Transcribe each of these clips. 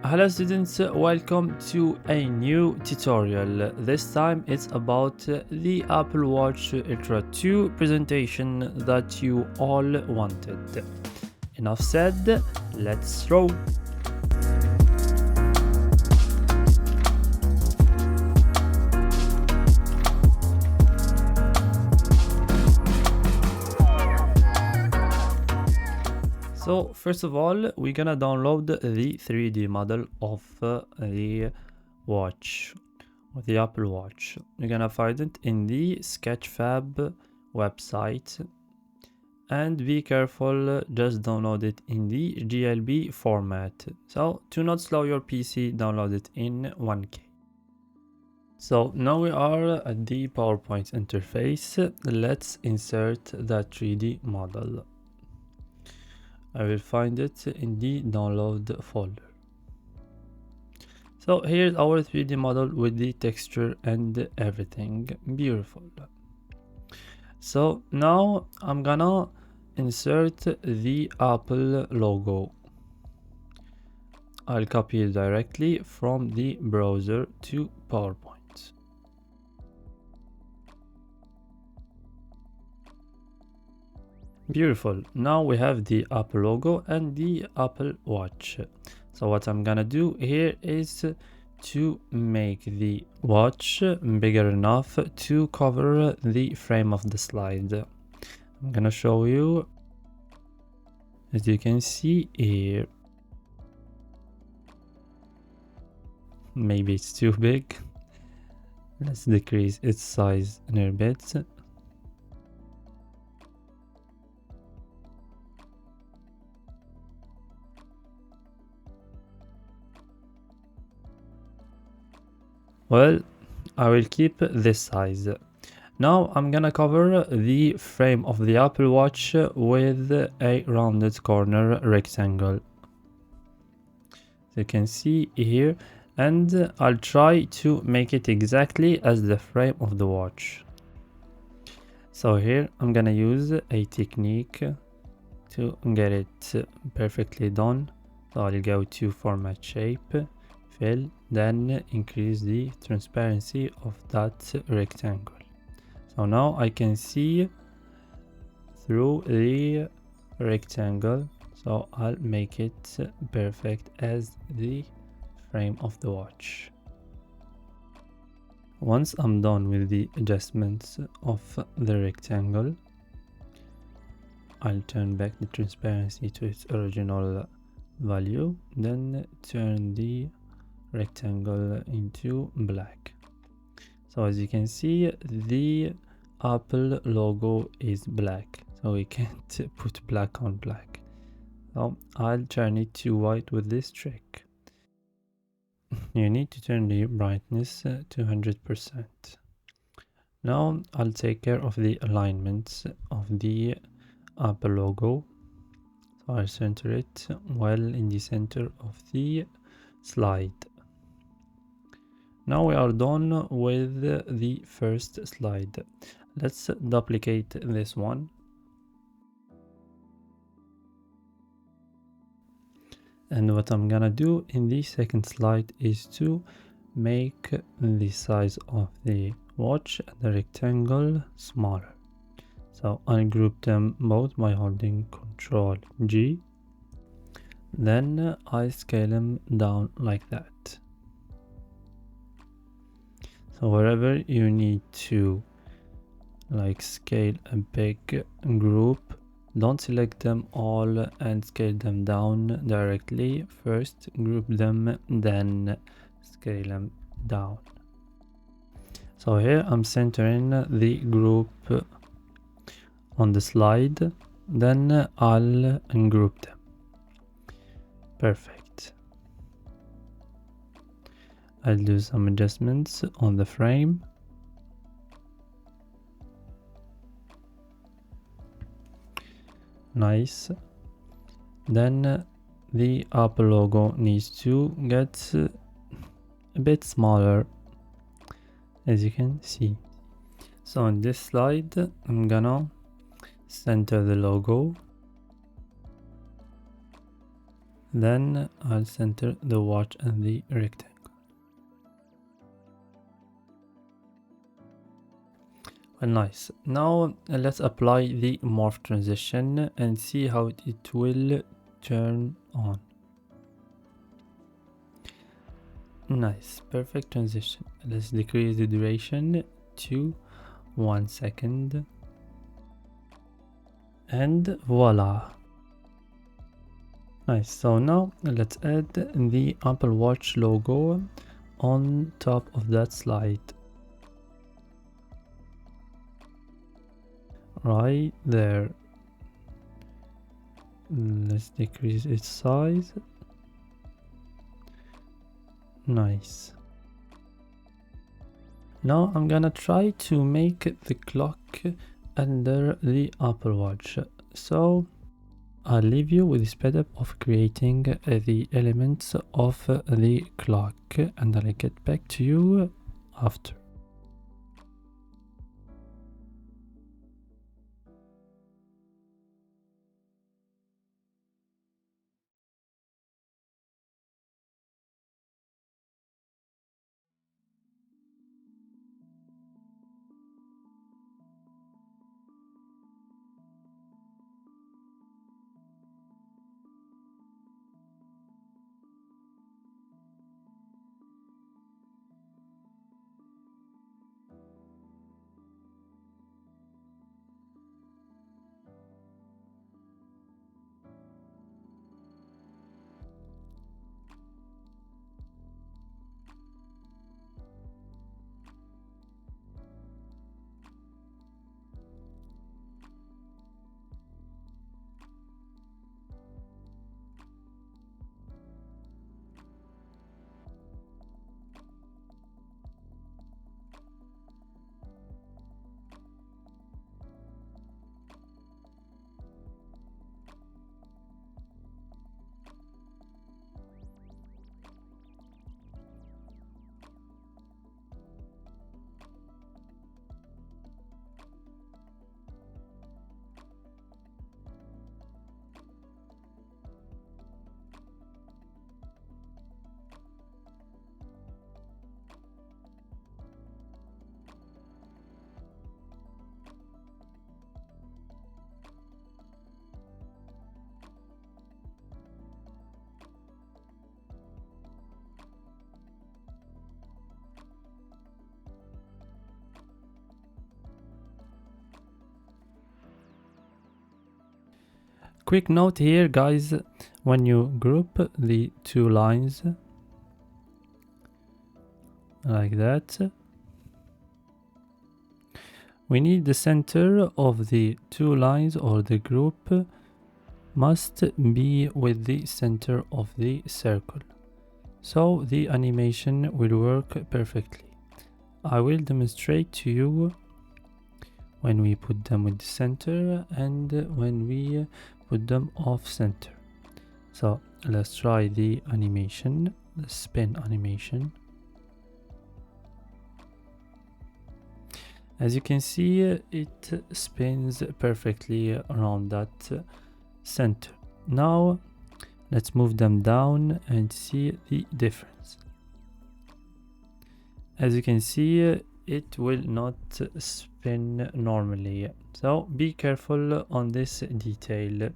Hello students, welcome to a new tutorial. This time it's about the Apple Watch Ultra 2 presentation that you all wanted. Enough said, let's roll. So first of all, we're gonna download the 3D model of the watch, or the Apple Watch. You're gonna find it in the Sketchfab website, and be careful, just download it in the GLB format. So to not slow your PC, download it in 1K. So now we are at the PowerPoint interface. Let's insert that 3D model. I will find it in the download folder. So here's our 3D model with the texture and everything. Beautiful. So now I'm gonna insert the Apple logo. I'll copy it directly from the browser to PowerPoint. Beautiful. Now we have the Apple logo and the Apple Watch. So what I'm gonna do here is to make the watch bigger enough to cover the frame of the slide. I'm gonna show you, as you can see here. Maybe it's too big. Let's decrease its size a little bit. Well, I will keep this size. Now I'm gonna cover the frame of the Apple Watch with a rounded corner rectangle. As you can see here, and I'll try to make it exactly as the frame of the watch. So here I'm gonna use a technique to get it perfectly done. So I'll go to format shape, fill, then increase the transparency of that rectangle. So now I can see through the rectangle, so I'll make it perfect as the frame of the watch. Once I'm done with the adjustments of the rectangle, I'll turn back the transparency to its original value, then turn the rectangle into black. So as you can see, the Apple logo is black, so we can't put black on black. So I'll turn it to white with this trick. You need to turn the brightness to 100%. Now I'll take care of the alignments of the Apple logo. So I'll center it well in the center of the slide. Now we are done with the first slide. Let's duplicate this one. And what I'm gonna do in the second slide is to make the size of the watch and the rectangle smaller. So I'll group them both by holding Ctrl G. Then I scale them down like that. So wherever you need to scale a big group, don't select them all and scale them down directly. First group them, then scale them down. So here I'm centering the group on the slide, then I'll ungroup them. Perfect. I'll do some adjustments on the frame. Nice. Then the Apple logo needs to get a bit smaller, as you can see. So on this slide, I'm gonna center the logo. Then I'll center the watch and the rectangle. Well, nice. Now let's apply the morph transition and see how it will turn on. Nice, perfect transition. Let's decrease the duration to 1 second. And voila. Nice, so now let's add the Apple Watch logo on top of that slide. Right there. Let's decrease its size. Nice. Now I'm gonna try to make the clock under the Apple Watch. So I'll leave you with the speed up of creating the elements of the clock, and I'll get back to you after. Quick note here, guys, when you group the two lines like that, we need the center of the two lines, or the group must be with the center of the circle, so the animation will work perfectly. I will demonstrate to you when we put them with the center and when we put them off center. So let's try the animation, the spin animation. As you can see, it spins perfectly around that center. Now let's move them down and see the difference. As you can see, it will not spin normally, so be careful on this detail,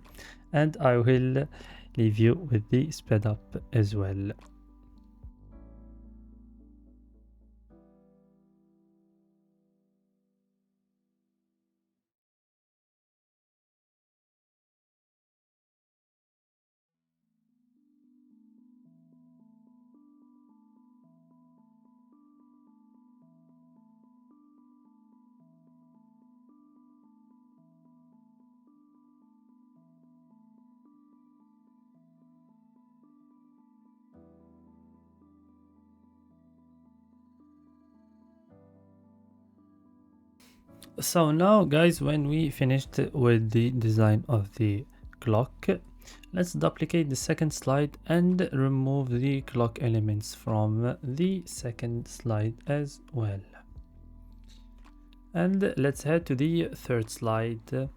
and I will leave you with the speed up as well. So now, guys, when we finished with the design of the clock, let's duplicate the second slide and remove the clock elements from the second slide as well. And let's head to the third slide,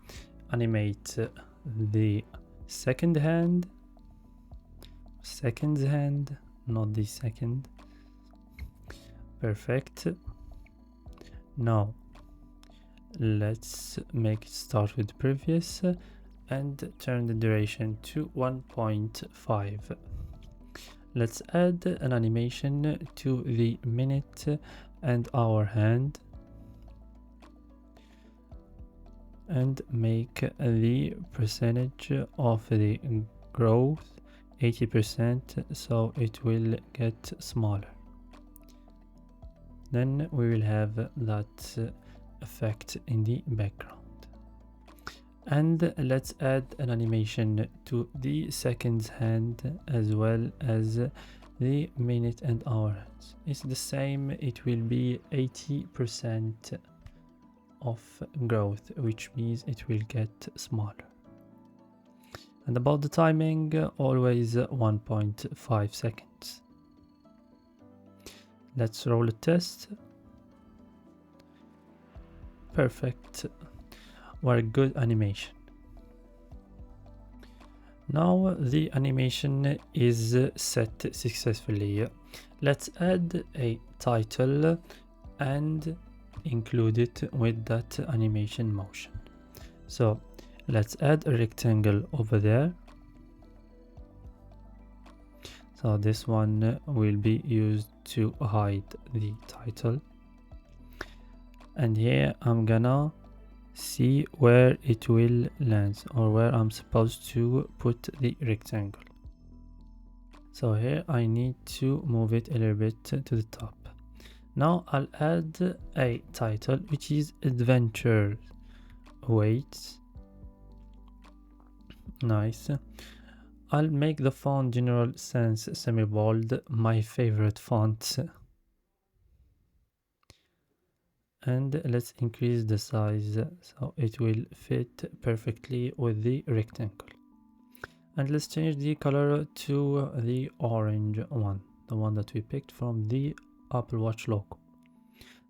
animate the second hand, second hand, not the second. Perfect. Now let's make it start with previous and turn the duration to 1.5. Let's add an animation to the minute and hour hand and make the percentage of the growth 80%, so it will get smaller. Then we will have that effect in the background. And let's add an animation to the seconds hand as well as the minute and hour hands. It's the same, it will be 80% of growth, which means it will get smaller. And about the timing, always 1.5 seconds. Let's roll a test. Perfect. What a good animation. Now the animation is set successfully. Let's add a title and include it with that animation motion. So let's add a rectangle over there. So this one will be used to hide the title. And here I'm gonna see where it will land or where I'm supposed to put the rectangle. So here I need to move it a little bit to the top. Now I'll add a title which is adventure. Wait. Nice. I'll make the font General Sans semi-bold, my favorite font. And let's increase the size so it will fit perfectly with the rectangle. And let's change the color to the orange one, the one that we picked from the Apple Watch logo.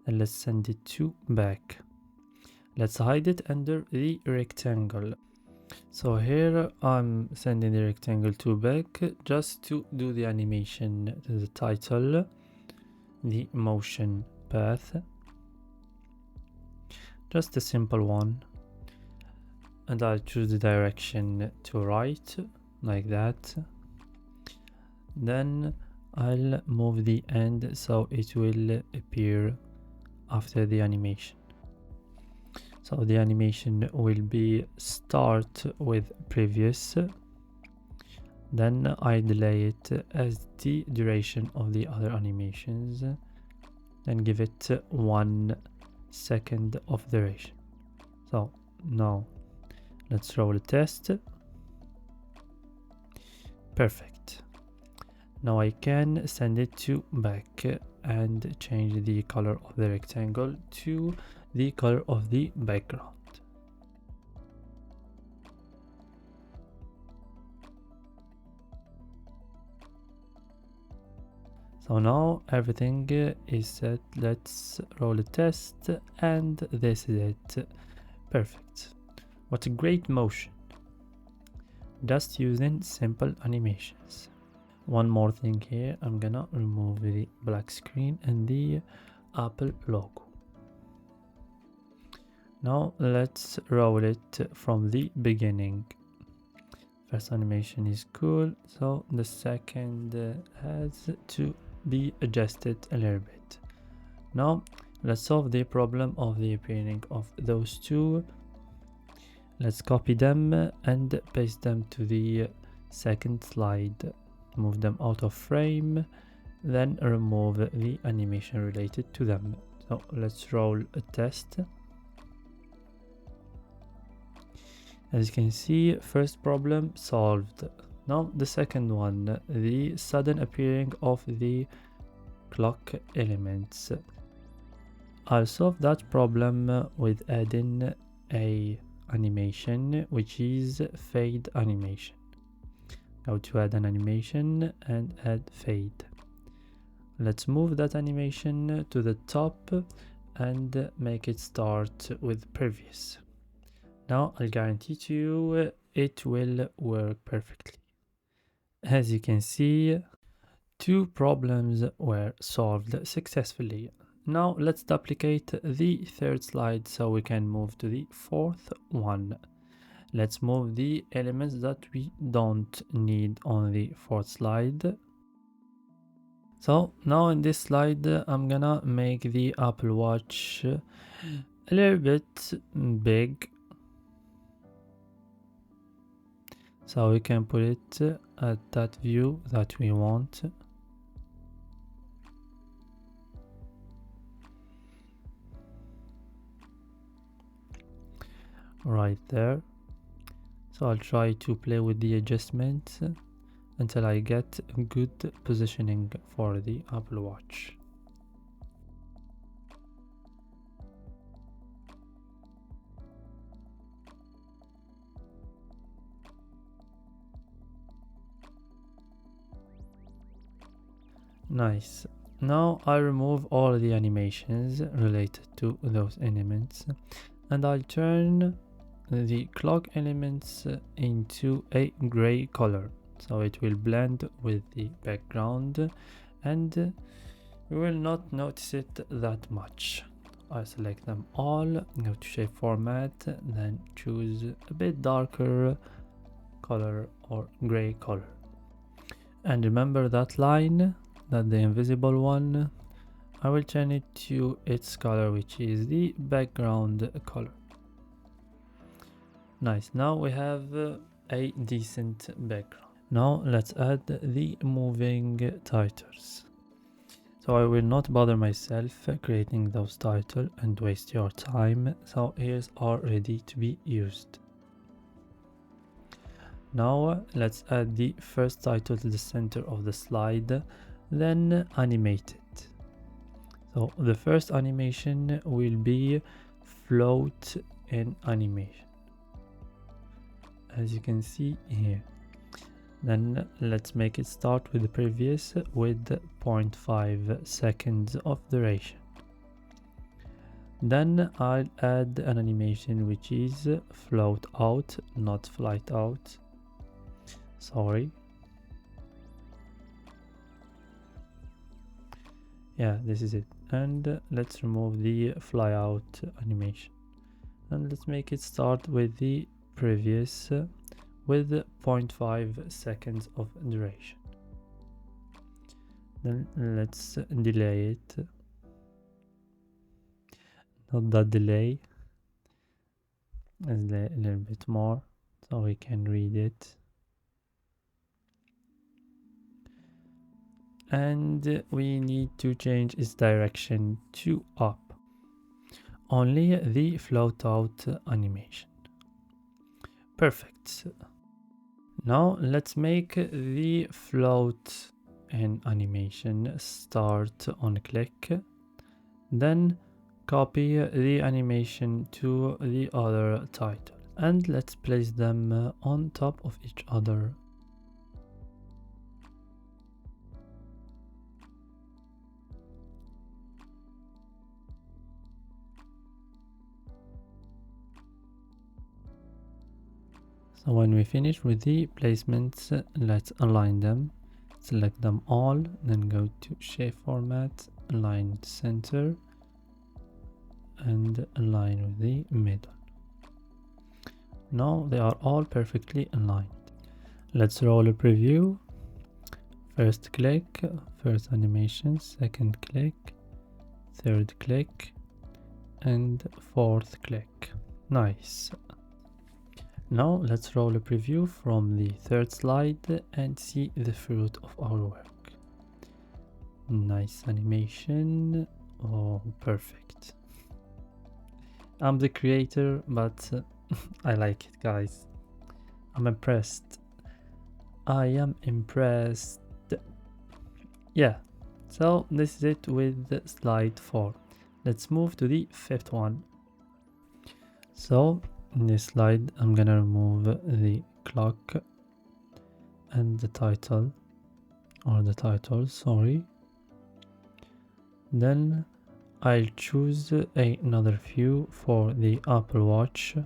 And let's send it to back. Let's hide it under the rectangle. So here I'm sending the rectangle to back just to do the animation to the title, the motion path. Just a simple one, and I'll choose the direction to right like that. Then I'll move the end so it will appear after the animation. So the animation will be start with previous, then I delay it as the duration of the other animations, then give it 1 second of duration. So now let's roll a test. Perfect. Now I can send it to back and change the color of the rectangle to the color of the background. So now everything is set. Let's roll a test and this is it. Perfect. What a great motion. Just using simple animations. One more thing here, I'm gonna remove the black screen and the Apple logo. Now let's roll it from the beginning. First animation is cool, so the second has to be adjusted a little bit. Now let's solve the problem of the appearing of those two. Let's copy them and paste them to the second slide. Move them out of frame, then remove the animation related to them. So let's roll a test. As you can see, first problem solved. Now the second one, the sudden appearing of the clock elements. I'll solve that problem with adding a animation which is fade animation. Go to add an animation and add fade. Let's move that animation to the top and make it start with previous. Now I'll guarantee to you it will work perfectly. As you can see, two problems were solved successfully. Now let's duplicate the third slide so we can move to the fourth one. Let's move the elements that we don't need on the fourth slide. So now in this slide, I'm gonna make the Apple Watch a little bit big, so we can put it at that view that we want. Right there. So I'll try to play with the adjustments until I get good positioning for the Apple Watch. Nice. Now I remove all the animations related to those elements, and I'll turn the clock elements into a gray color, so it will blend with the background and we will not notice it that much. I select them all, go to shape format, then choose a bit darker color or gray color. And remember that line, that the invisible one, I will turn it to its color, which is the background color. Nice, now we have a decent background. Now let's add the moving titles. So I will not bother myself creating those titles and waste your time, so here's all ready to be used. Now let's add the first title to the center of the slide, then animate it. So the first animation will be float in animation, as you can see here. Then let's make it start with the previous with 0.5 seconds of duration. Then I'll add an animation which is float out, not flight out. Sorry. Yeah, this is it. And let's remove the fly out animation. And let's make it start with the previous with 0.5 seconds of duration. Then let's delay it. Not that delay. Let's delay a little bit more so we can read it. And we need to change its direction to up. Only the float out animation. Perfect. Now let's make the float in animation start on click, then copy the animation to the other title, and let's place them on top of each other. So when we finish with the placements, let's align them. Select them all, then go to shape format, align center, and align with the middle. Now they are all perfectly aligned. Let's roll a preview. First click, first animation, second click, third click, and fourth click. Nice. Now let's roll a preview from the third slide and see the fruit of our work. Nice animation. Oh, perfect. I'm the creator, but I like it, guys. I'm impressed. I am impressed. Yeah, so this is it with slide 4. Let's move to the fifth one. So in this slide, I'm gonna remove the clock and the title, or the title, sorry. Then I'll choose another view for the Apple Watch,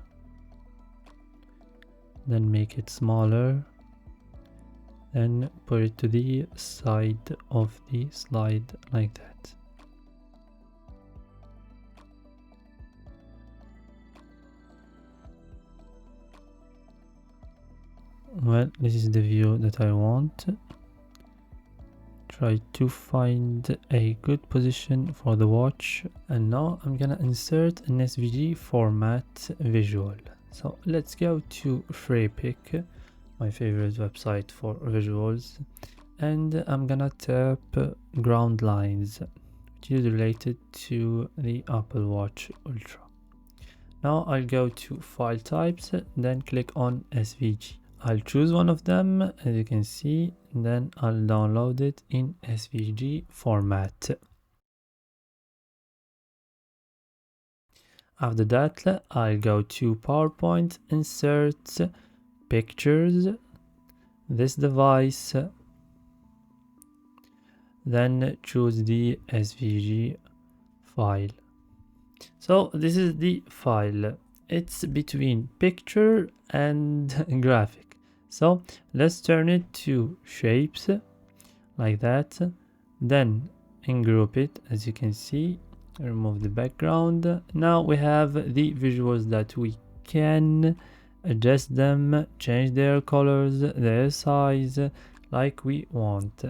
then make it smaller, then put it to the side of the slide like that. Well, this is the view that I want. Try to find a good position for the watch, and now I'm gonna insert an SVG format visual. So let's go to FreePic, my favorite website for visuals, and I'm gonna tap ground lines, which is related to the Apple Watch Ultra. Now I'll go to file types, then click on SVG. I'll choose one of them, as you can see, then I'll download it in SVG format. After that, I'll go to PowerPoint, insert pictures, this device, then choose the SVG file. So this is the file. It's between picture and graphic. So let's turn it to shapes like that, then ungroup it, as you can see, remove the background. Now we have the visuals that we can adjust them, change their colors, their size like we want.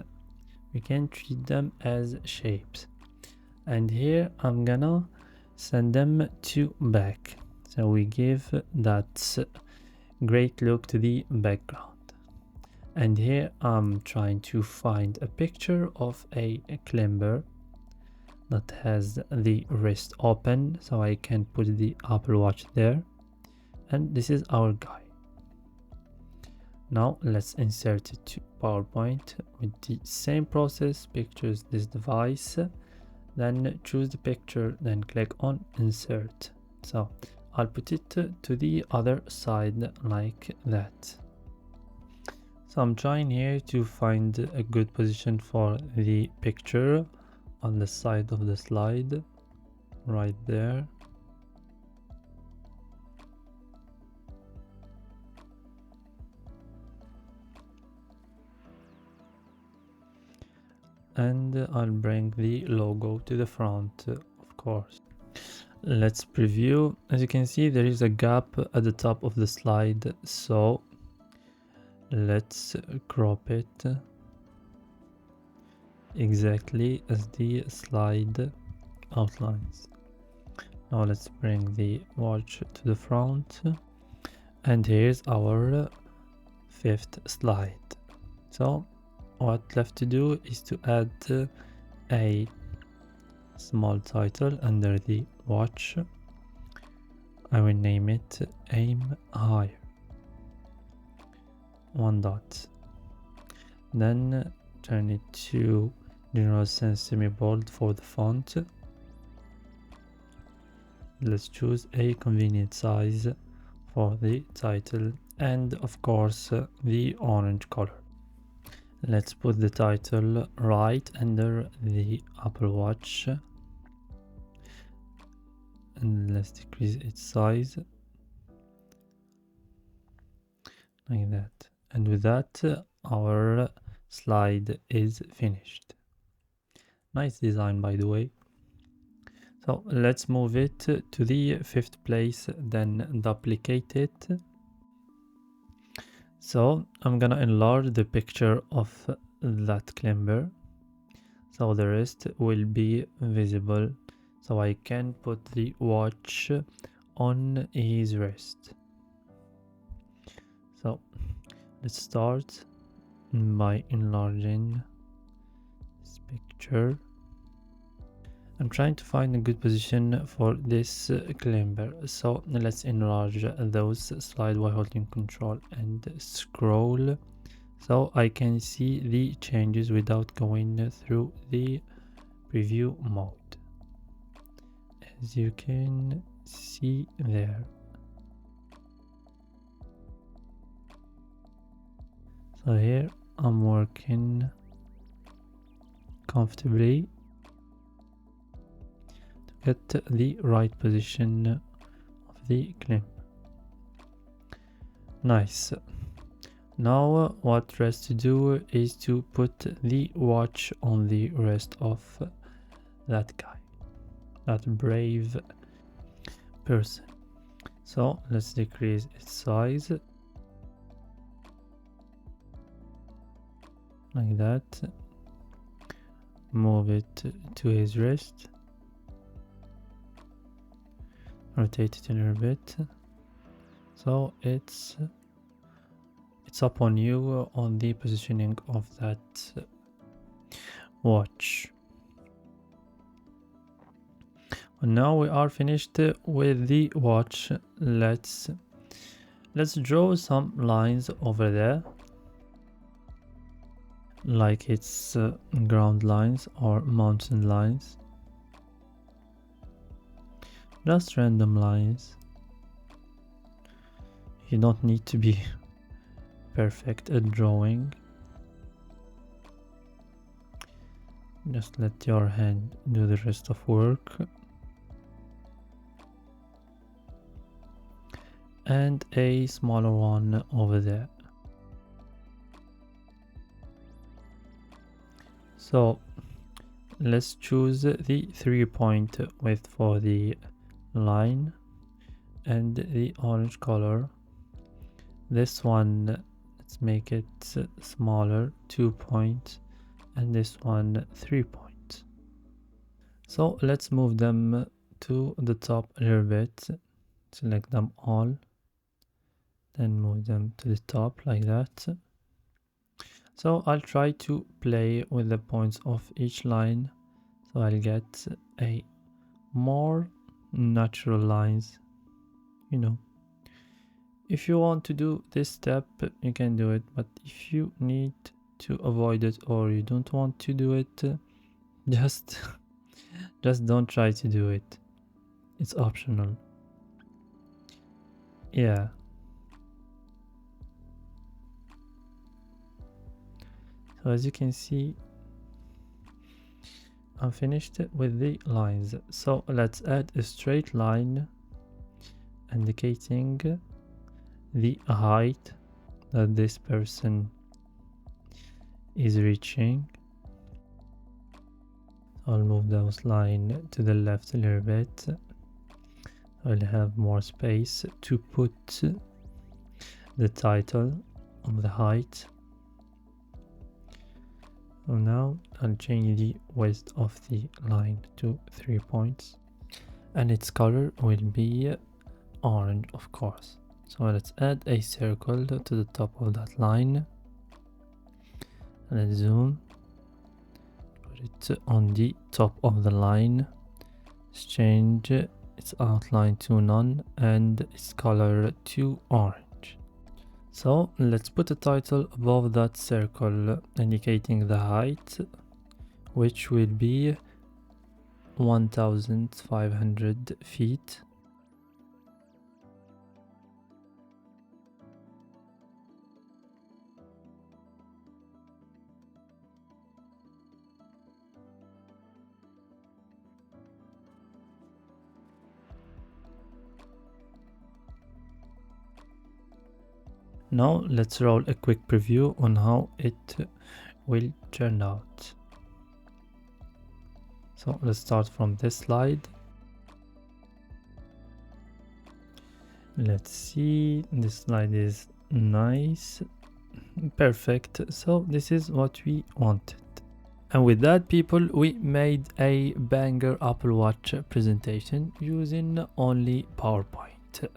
We can treat them as shapes, and here I'm gonna send them to back, so we give that great look to the background. And here I'm trying to find a picture of a climber that has the wrist open, so I can put the Apple Watch there, and this is our guy. Now let's insert it to PowerPoint with the same process. Pictures this device, then choose the picture, then click on insert. So I'll put it to the other side like that. So I'm trying here to find a good position for the picture on the side of the slide, right there. And I'll bring the logo to the front, of course. Let's preview. As you can see, there is a gap at the top of the slide, so let's crop it exactly as the slide outlines. Now let's bring the watch to the front, and here's our fifth slide. So what left to do is to add a small title under the watch. I will name it Aim Higher. One dot. Then turn it to General Sense semi-bold for the font. Let's choose a convenient size for the title, and of course the orange color. Let's put the title right under the Apple Watch, and let's decrease its size like that. And with that, our slide is finished. Nice design, by the way. So let's move it to the fifth place, then duplicate it. So I'm gonna enlarge the picture of that climber, so the rest will be visible, so I can put the watch on his wrist. So let's start by enlarging this picture. I'm trying to find a good position for this climber, so let's enlarge those slide while holding control and scroll, so I can see the changes without going through the preview mode, as you can see there. So here I'm working comfortably to get the right position of the climb. Nice. Now what rest to do is to put the watch on the wrist of that guy, that brave person. So let's decrease its size like that. Move it to his wrist. Rotate it a little bit. So it's up on you on the positioning of that watch. And now we are finished with the watch. Let's draw some lines over there, like it's ground lines or mountain lines, just random lines. You don't need to be perfect at drawing. Just let your hand do the rest of work. And a smaller one over there. So let's choose the 3-point width for the line and the orange color. This one, let's make it smaller, 2 points, and this one 3 points. So let's move them to the top a little bit. Select them all, then move them to the top like that. So I'll try to play with the points of each line, so I'll get a more natural lines, you know. If you want to do this step, you can do it, but if you need to avoid it or you don't want to do it, just don't try to do it. It's optional. Yeah. So as you can see, I'm finished with the lines. So let's add a straight line indicating the height that this person is reaching. I'll move those lines to the left a little bit. I'll have more space to put the title of the height. So now I'll change the width of the line to 3 points, and its color will be orange, of course. So let's add a circle to the top of that line. Let's zoom, put it on the top of the line. Let's change its outline to none and its color to orange. So let's put a title above that circle indicating the height, which will be 1,500 feet. Now let's roll a quick preview on how it will turn out. So let's start from this slide. Let's see, this slide is nice, perfect. So this is what we wanted. And with that, people, we made a banger Apple Watch presentation using only PowerPoint.